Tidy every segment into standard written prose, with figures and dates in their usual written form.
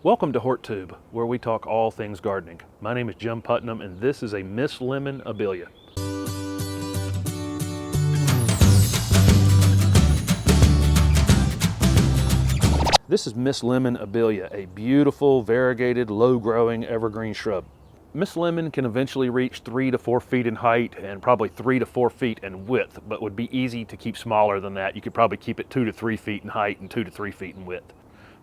Welcome to HortTube, where we talk all things gardening. My name is Jim Putnam, and this is a Miss Lemon Abelia. This is Miss Lemon Abelia, a beautiful, variegated, low-growing evergreen shrub. Miss Lemon can eventually reach 3 to 4 feet in height and probably 3 to 4 feet in width, but would be easy to keep smaller than that. You could probably keep it 2 to 3 feet in height and 2 to 3 feet in width.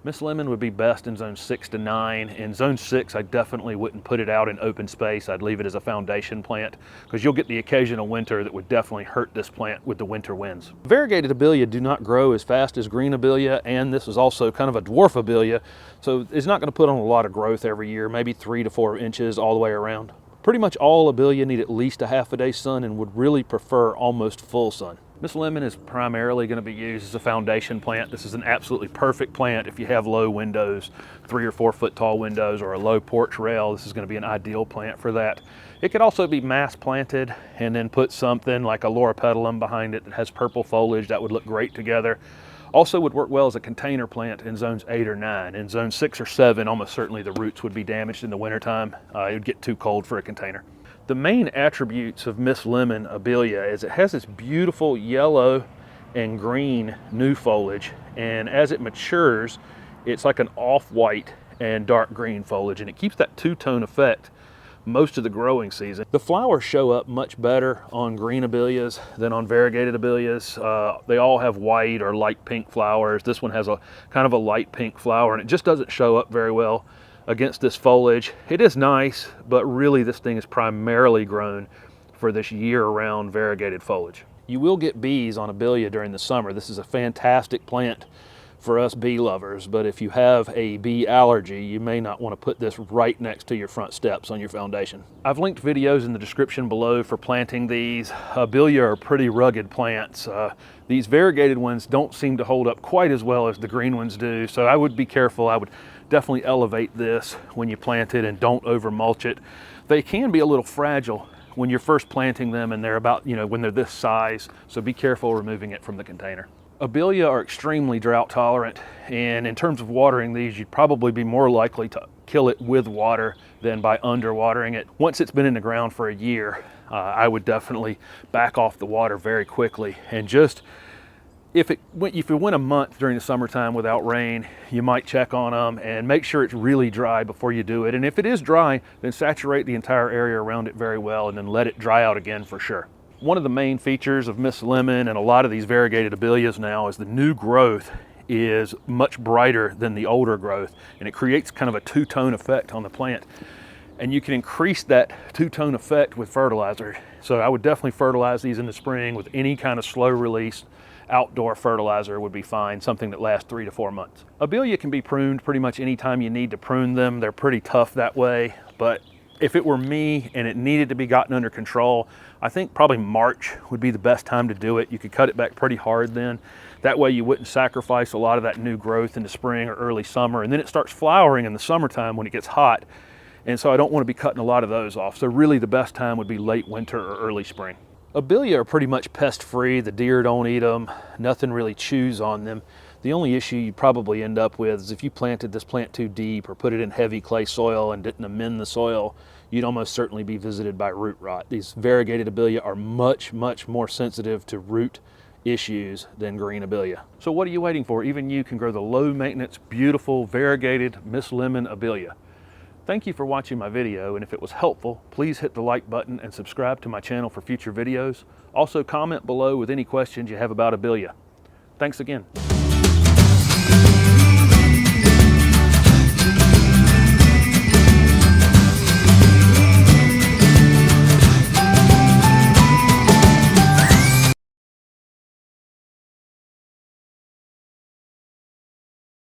Miss Lemon would be best in zone 6 to 9. In zone 6, I definitely wouldn't put it out in open space. I'd leave it as a foundation plant because you'll get the occasional winter that would definitely hurt this plant with the winter winds. Variegated Abelia do not grow as fast as green Abelia, and this is also kind of a dwarf Abelia, so it's not going to put on a lot of growth every year, maybe 3 to 4 inches all the way around. Pretty much all Abelia need at least a half a day sun and would really prefer almost full sun. Miss Lemon is primarily going to be used as a foundation plant. This is an absolutely perfect plant if you have low windows, 3 or 4 foot tall windows, or a low porch rail. This is going to be an ideal plant for that. It could also be mass planted and then put something like a loropetalum behind it that has purple foliage. That would look great together. Also would work well as a container plant in zones 8 or 9. In zone 6 or 7, almost certainly the roots would be damaged in the wintertime. It would get too cold for a container. The main attributes of Miss Lemon Abelia is it has this beautiful yellow and green new foliage, and as it matures, it's like an off-white and dark green foliage, and it keeps that two-tone effect most of the growing season. The flowers show up much better on green Abelias than on variegated Abelias. They all have white or light pink flowers. This one has a kind of a light pink flower, and it just doesn't show up very well against this foliage. It is nice, but really this thing is primarily grown for this year-round variegated foliage. You will get bees on Abelia during the summer. This is a fantastic plant for us bee lovers, but if you have a bee allergy, you may not want to put this right next to your front steps on your foundation. I've linked videos in the description below for planting these. Abelia are pretty rugged plants. These variegated ones don't seem to hold up quite as well as the green ones do, so I would be careful. I would definitely elevate this when you plant it and don't over mulch it. They can be a little fragile when you're first planting them, and they're about, when they're this size, so be careful removing it from the container. Abelia are extremely drought tolerant, and in terms of watering these, you'd probably be more likely to kill it with water than by underwatering it. Once it's been in the ground for a year, I would definitely back off the water very quickly, and just if it went a month during the summertime without rain, you might check on them and make sure it's really dry before you do it. And if it is dry, then saturate the entire area around it very well and then let it dry out again for sure. One of the main features of Miss Lemon and a lot of these variegated Abelias now is the new growth is much brighter than the older growth, and it creates kind of a two-tone effect on the plant. And you can increase that two-tone effect with fertilizer. So I would definitely fertilize these in the spring with any kind of slow release outdoor fertilizer would be fine, something that lasts 3 to 4 months. Abelia can be pruned pretty much anytime you need to prune them. They're pretty tough that way, but if it were me and it needed to be gotten under control, I think probably March would be the best time to do it. You could cut it back pretty hard then. That way you wouldn't sacrifice a lot of that new growth in the spring or early summer, and then it starts flowering in the summertime when it gets hot. And so I don't want to be cutting a lot of those off. So really the best time would be late winter or early spring. Abelia are pretty much pest-free. The deer don't eat them. Nothing really chews on them. The only issue you'd probably end up with is if you planted this plant too deep or put it in heavy clay soil and didn't amend the soil, you'd almost certainly be visited by root rot. These variegated Abelia are much, much more sensitive to root issues than green Abelia. So what are you waiting for? Even you can grow the low-maintenance, beautiful, variegated Miss Lemon Abelia. Thank you for watching my video, and if it was helpful, please hit the like button and subscribe to my channel for future videos. Also comment below with any questions you have about Abelia. Thanks again.